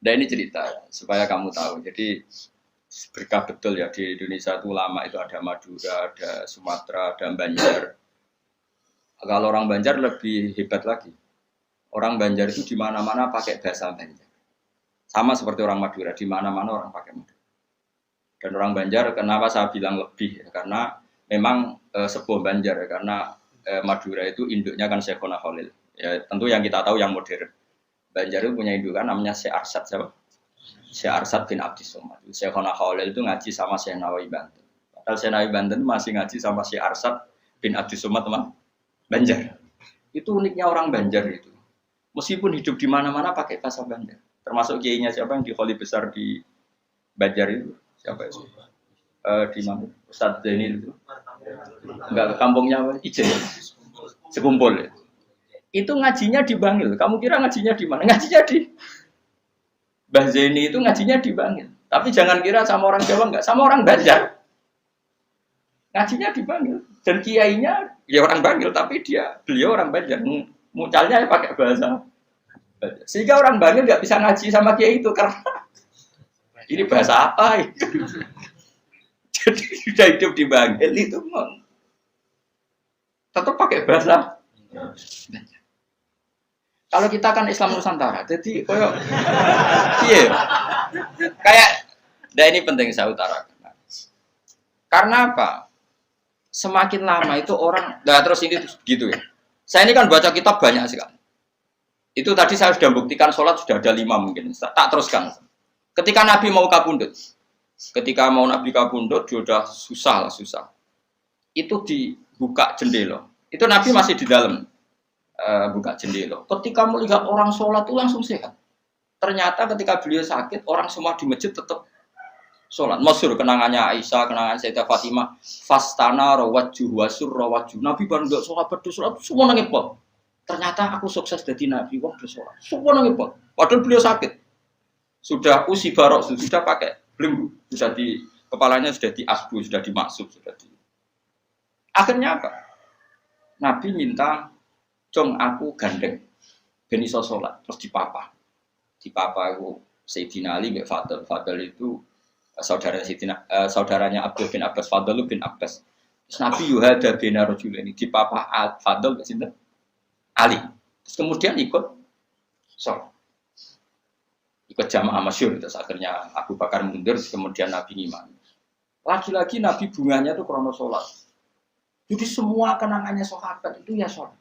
Dan ini cerita supaya kamu tahu. Jadi berkah betul ya di Indonesia itu lama itu ada Madura, ada Sumatera, ada Banjar. Kalau orang Banjar lebih hebat lagi. Orang Banjar itu di mana-mana pakai bahasa Banjar. Sama seperti orang Madura, di mana-mana orang pakai Madura. Dan orang Banjar kenapa saya bilang lebih? Ya, karena memang sebuah Banjar ya, karena Madura itu induknya kan Syekhona Khalil. Ya, tentu yang kita tahu yang modern. Banjar itu punya indukan namanya Syekh Arsad siapa? Syekh Arsad bin Abdis Somad. Syekhona Khalil itu ngaji sama Syekh Nawawi Banten. Padahal Syekh Nawawi Banten masih ngaji sama Syekh Arsad bin Abdis Somad teman Banjar. Itu uniknya orang Banjar itu. Meskipun hidup di mana-mana pakai bahasa Banjar. Termasuk kiainya siapa yang di Kholi besar di Banjar itu? Siapa itu? Di mana? Ustadz Zainil itu. Enggak, kampungnya apa? Ijen. Sekumpul ya. Itu ngajinya di Bangil. Kamu kira ngajinya di mana? Ngajinya di Mbah Zaini itu ngajinya di Bangil. Tapi jangan kira sama orang Jawa enggak, sama orang Banjar. Ngajinya di Bangil. Dan kiainya ya orang Bangil, tapi beliau orang Banjar. Mucalnya ya pakai bahasa Banjar. Sehingga orang Bangil nggak bisa ngaji sama kiai itu karena ini bahasa apa? Jadi sudah hidup di Bangil itu tetap pakai bahasa Banjar. Kalau kita kan Islam Nusantara, jadi kayak, nah ini penting saya utarakan. Karena apa? Semakin lama itu orang, nah terus ini gitu ya. Saya ini kan baca kitab banyak sekali. Itu tadi saya sudah buktikan sholat sudah ada 5 mungkin. Tak teruskan. Ketika Nabi mau kabundut, dia sudah susah. Itu dibuka jendela. Itu Nabi masih di dalam buka jendela. Ketika melihat orang sholat itu langsung sehat. Ternyata ketika beliau sakit, orang semua di masjid tetap sholat. Masyhur kenangannya Aisyah, kenangan Sayyidah Fatimah. Fastana rawajjuh wasur rawajjuh. Nabi baru nggak sholat berdoa, semua nangis pot. Ternyata aku sukses jadi Nabi, wah berdoa. Semua nangis pot. Padahal beliau sakit. Sudah usi barok, sudah pakai belenggu, sudah di kepalanya sudah diasbu, sudah dimaksud, Akhirnya apa? Nabi minta, "Cong aku gandeng, ben iso sholat." Terus dipapa itu Sayyidina Ali bin Fadl itu saudaranya Abdul bin Abbas, Fadl bin Abbas. Terus Nabi yuhada bina rajulaini dipapa Fadl ke sinten? Ali. Terus kemudian ikut sholat. Ikut jamaah masyhur, terus akhirnya Abu Bakar mundur, kemudian Nabi ngimami. Lagi-lagi Nabi bunganya itu krono sholat. Jadi semua kenangannya sahabat itu ya sholat.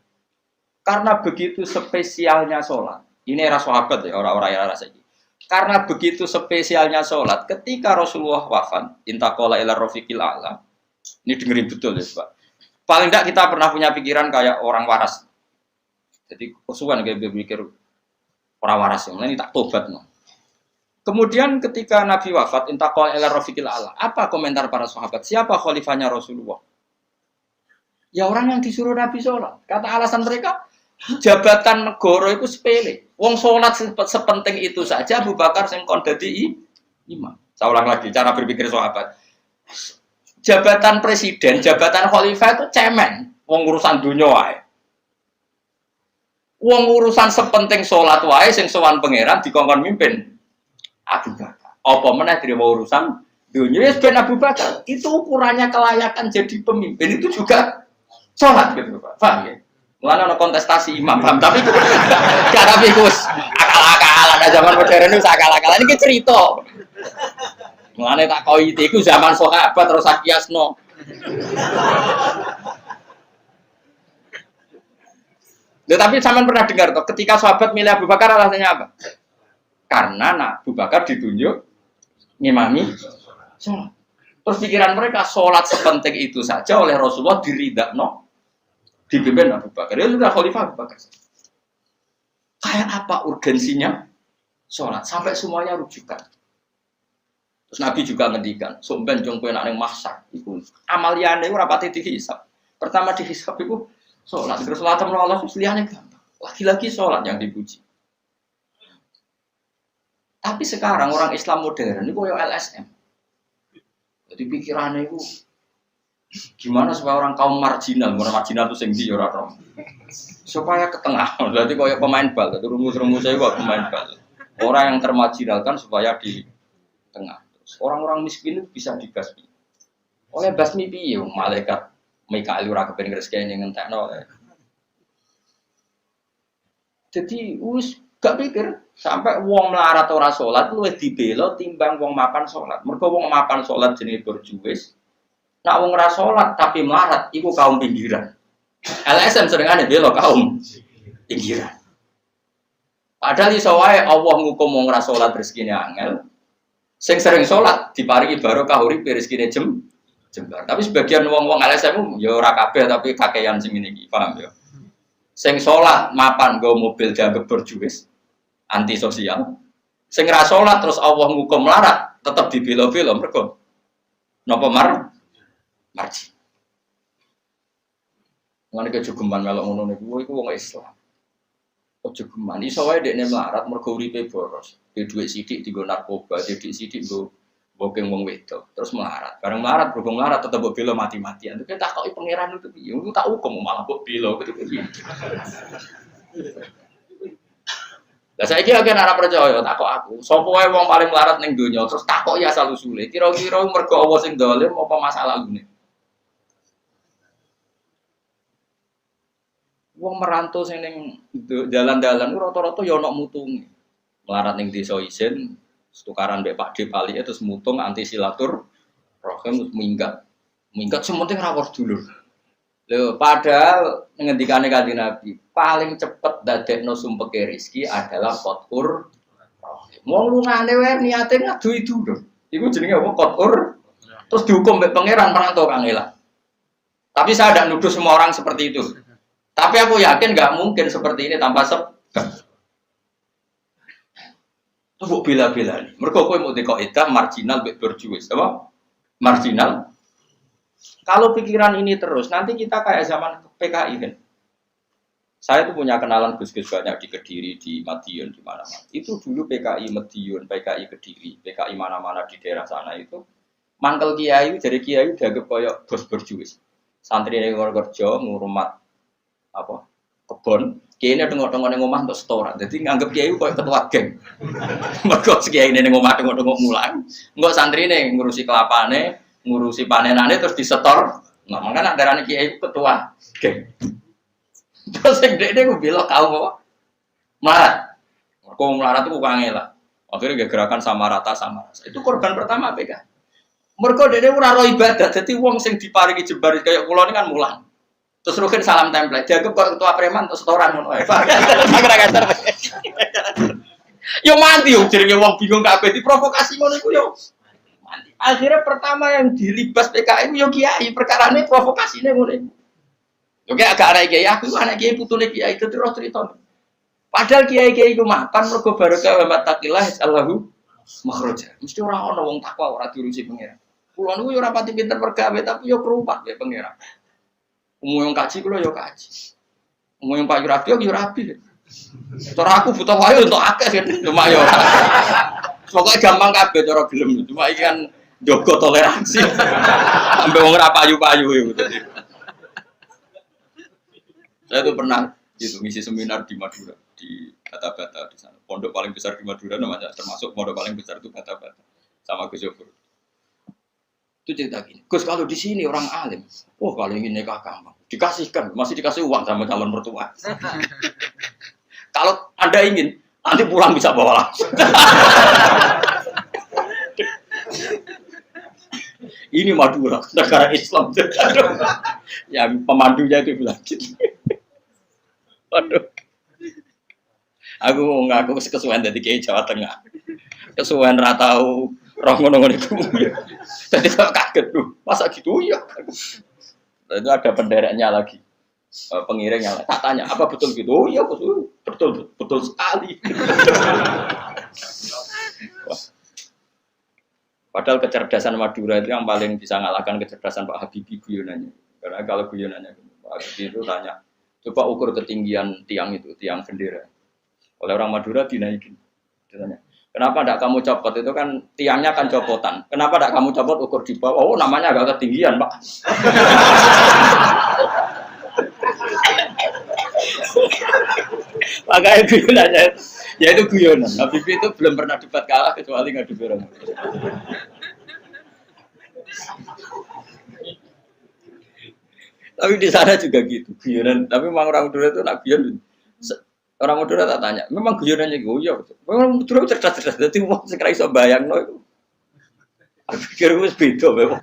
Karena begitu spesialnya sholat. Ini era sahabat ya, orang-orang era saja. Karena begitu spesialnya sholat, ketika Rasulullah wafat, intaqala ila rafiqil a'la. Ini dengerin betul ya, Pak. Paling tidak kita pernah punya pikiran kayak orang waras. Jadi usulan kayak berpikir orang waras yang ini tak tobat no. Kemudian ketika Nabi wafat, intaqala ila rafiqil a'la. Apa komentar para sahabat? Siapa khalifahnya Rasulullah? Ya orang yang disuruh Nabi sholat. Kata alasan mereka, jabatan negara itu sepele. Wong sholat sepenting itu saja. Abu Bakar sing kon dadi imam. Saya ulang lagi cara berpikir sahabat. Jabatan presiden, jabatan khalifah itu cemen. Wong urusan dunia wae. Wong urusan sepenting sholat wae sing sowan pangeran dikongkon mimpin Abu Bakar. Apa meneh dirimo urusan dunia wis ben Abu Bakar. Itu ukurannya kelayakan jadi pemimpin itu juga sholat gitu Pak. Paham ya? Mulane ana kontestasi imam, paham? Tapi gak tapi Gus. Akal-akalan zaman modern itu akal-akalan iki cerita. Mulane tak koiti iku zaman sahabat terus akiasno. Tapi sampean pernah dengar toh ketika sahabat milih Abu Bakar alasannya apa? Karena Abu Bakar ditunjuk ngimami sholat. Terus pikiran mereka sholat sepenting itu saja oleh Rasulullah diridakno dipimpin Abu Bakar. Dia sudah khalifah Abu Bakar. Kayak apa urgensinya sholat sampai semuanya rujukan. Terus Nabi juga ngendikan, "Somben jong kowe nek ning mahsyar iku amaliyane ora pati dihisab. Pertama dihisab iku sholat. Terus sholat sama Allah liyane gampang. Lagi-lagi sholat yang dipuji. Tapi sekarang orang Islam modern ini koyo LSM. Jadi pikirannya itu gimana supaya orang kaum marginal itu sing ndi ora supaya ke tengah. Berarti koyo pemain bal, itu rumus-rumusnya kok pemain bal. Orang yang termarginalkan supaya di tengah. Orang-orang miskin itu bisa dibasmi. Oleh basmi piye malaikat Mikail ora kepen rezekine ngentekno. Jadi gak pikir sampai wong melarat ora salat luwih dibela timbang wong mapan salat. Mergo wong mapan salat jenenge berjuwis. Nak wong ora salat tapi melarat iku kaum pinggiran. LSM seringane bela kaum pinggiran. Padahal iso wae Allah ngukum wong ora salat rezekine angel. Sing sering salat diparingi barokah urip rezekine jembar. Tapi sebagian wong-wong LSM ya ora kabeh tapi kakean sing ngene iki, paham ya? Sing salat mapan nggo mobil dianggap berjuwis, anti sosial. Sing ra salat terus Allah ngukum melarat, tetep dibela-bela mergo napa marji. Ngene kejogeman melok ngono niku iku wong Islam. Kejogeman iso wae dekne melarat mergo uripe boros. Di dhuwit sithik dienggo narkoba, di dhuwit sithik nggo bokeng wong wedok, terus melarat. Bareng melarat, berhubung melarat tetep mbok bela mati-matian. Itu kita takoki pangeran itu piye? Aku tak hukum malah mbok bela gitu piye. Lah saiki akeh ora percaya takok aku. Sopo wae wong paling melarat ning donya terus takoki asal usule. Kira-kira mergo Allah sing dolim apa masalah ngene? Wong merantau sing ning dalan-dalan rata-rata ya ana mutunge. Melarat ning desa isin tukaran mbek Pak D pali terus mutung anti silatur rohim minggat sementing rawuh dulur. Lho padahal ngendikane Kanjeng Nabi paling cepet dadekno sumpeke rezeki adalah qatur rohim. Wong lungane wae niate ngadui dulur. Iku jenenge apa qatur terus dihukum mbek pangeran merantau kangelan. Tapi saya tidak nuduh semua orang seperti itu. Tapi aku yakin nggak mungkin seperti ini tanpa sebab. Itu bela-bela nih. Mereka kowe mau dikaidah marginal berjuwis, apa? Marginal. Kalau pikiran ini terus, nanti kita kayak zaman PKI kan. Saya tuh punya kenalan gus-gus banyak di Kediri, di Madiun, di mana-mana. Itu dulu PKI Madiun, PKI Kediri, PKI mana-mana di daerah sana itu. Mangkel kiai, jadi kiai dianggap kayak bos berjuwis. Santri yang kerja ngurmat apa? Kebon. Kiai ini tengok-tengok ning omah untuk setoran. Jadi nganggep kiai koyo ketua geng. Mergo kiai ini ning omah tengok-tengok mulang. Engko santrine ngurusi kelapane, ngurusi panenane terus disetor. Nah, makanya darane kiai ketua geng. Terus sing dekne ku bilang kaum apa? Melarat. Mergo melarat itu kangelan. Akhirnya gerakan sama rata sama rasa. Itu korban pertama PK. Mergo dekne ora ro ibadah. Dadi wong sing diparingi jembar kaya kula ini kan mulang. Terus rugen salam template, dianggap kok ketua preman terus setoran ngono ae. Agar-agar. Yo mati yo jenenge wong bingung kabeh diprovokasi ngono iku yo. Mati. Akhirnya pertama yang dilibas PKI yo kiai, perkarane provokasine ngono iku. Yo kayak agak anak kiai aku anak kiai putune kiai itu terus cerita. Padahal kiai-kiai iku mapan mergo barokah wa mattaqillah Allahu makhraja. Mesti ora ana wong takwa ora diurusi pangeran. Kulo niku yo ora pati pinter pergawe tapi yo kerupat ya pangeran. Umum yang kaji kulo yo kaji. Umum yang Pak Yurabi yo Yurabi. Cara aku butuh wae untuk akeh kan cuma yo. Pokoke gampang kabeh cara gelem. Cuma iki kan njogo toleransi. Sampai wong ora payu-payu yo. Saya tuh pernah itu ngisi seminar di Madura di Bata-Bata di sana. Pondok paling besar di Madura namanya termasuk pondok paling besar itu Bata-Bata sama Gus Yofur. Itu cerita gini, Gus kalau di sini orang alim, kalau ingin nikah gampang, dikasihkan, masih dikasih uang sama calon mertua. Kalau Anda ingin, nanti pulang bisa bawa langsung. Ini Madura, negara Islam. Yang pemandunya itu bilang gitu. Waduh. Aku ngaku kesuwen dari Kiai Jawa Tengah. Kesuwen ratau roh ngono-ngono iku. Jadi saya kaget tuh, masa gitu ya? Itu ada pendereknya lagi, pengiringnya lagi. Tak tanya, apa betul gitu? Oh iya, betul sekali. Padahal kecerdasan Madura itu yang paling bisa ngalahkan kecerdasan Pak Habibie guyonannya. Karena kalau guyonannya Pak Habibie itu tanya, coba ukur ketinggian tiang itu, tiang bendera. Oleh orang Madura dinaikin. Ditanya, kenapa tidak kamu copot? Itu kan tiangnya kan copotan. Kenapa tidak kamu copot ukur di bawah? Oh, namanya agak ketinggian, Pak. Makanya itu nanya, Ya itu guyonan. Habibie itu belum pernah debat kalah kecuali ngadu orang. Tapi di sana juga gitu guyonan. Tapi memang orang Madura itu nak guyon. Orang Madura tak tanya, memang guyonannya guyon. Memang Madura cerdas-cerdas. Jadi mau sekarang iso bayang no itu. Aku pikir itu beda memang.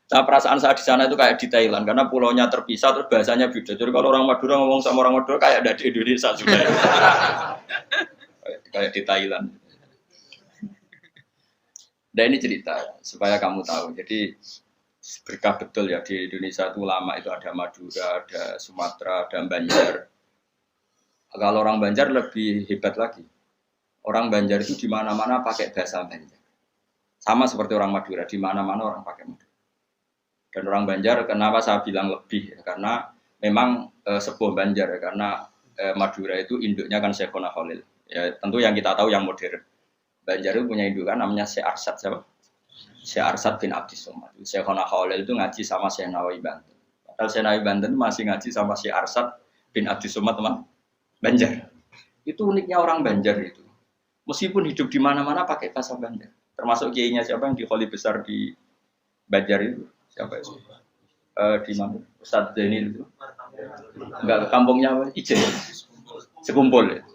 Nah, perasaan saya di sana itu kayak di Thailand karena pulaunya terpisah terus bahasanya beda. Jadi kalau orang Madura ngomong sama orang Madura kayak ada di Indonesia sudah. Kayak di Thailand. Dan ini cerita supaya kamu tahu. Jadi berkah betul ya di Indonesia itu lama itu ada Madura, ada Sumatera, ada Banjar. Kalau orang Banjar lebih hebat lagi. Orang Banjar itu di mana-mana pakai bahasa Banjar. Sama seperti orang Madura, di mana-mana orang pakai Madura. Dan orang Banjar, kenapa saya bilang lebih? Ya, karena memang sebuah Banjar, ya, karena Madura itu induknya kan Syekhona Khalil. Ya, tentu yang kita tahu yang modern. Banjar itu punya indukan namanya Syekh Arsad, siapa? Syekh Arsad bin Abdis Somad. Syekhona Khalil itu ngaji sama Syekh Nawawi Banten. Padahal Syekh Nawawi Banten masih ngaji sama Syekh Arsad bin Abdis Somad, teman Banjar. Itu uniknya orang Banjar itu. Meskipun hidup di mana-mana pakai bahasa Banjar. Termasuk kiainya siapa yang di Kholi besar di Banjar itu? Siapa itu? Di mana? Ustadz Zainil itu. Enggak, kampungnya apa? Ijen. Sekumpul ya.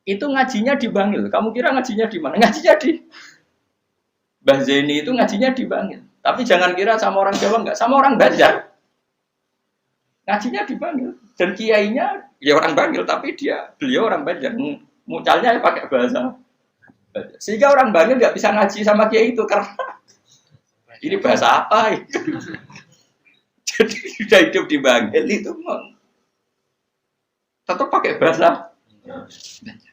Itu ngajinya di Bangil. Kamu kira ngajinya di mana? Ngajinya di Mbah Zaini itu ngajinya di Bangil. Tapi jangan kira sama orang Jawa, enggak, sama orang Banjar. Ngajinya di Bangil. Dan kiainya ya orang Bangil, tapi beliau orang Banjar. Mucalnya pakai bahasa Banjar. Sehingga orang Bangil enggak bisa ngaji sama kiai itu karena ini bahasa apa? Jadi sudah hidup di Bangil itu tetap pakai bahasa Banjar.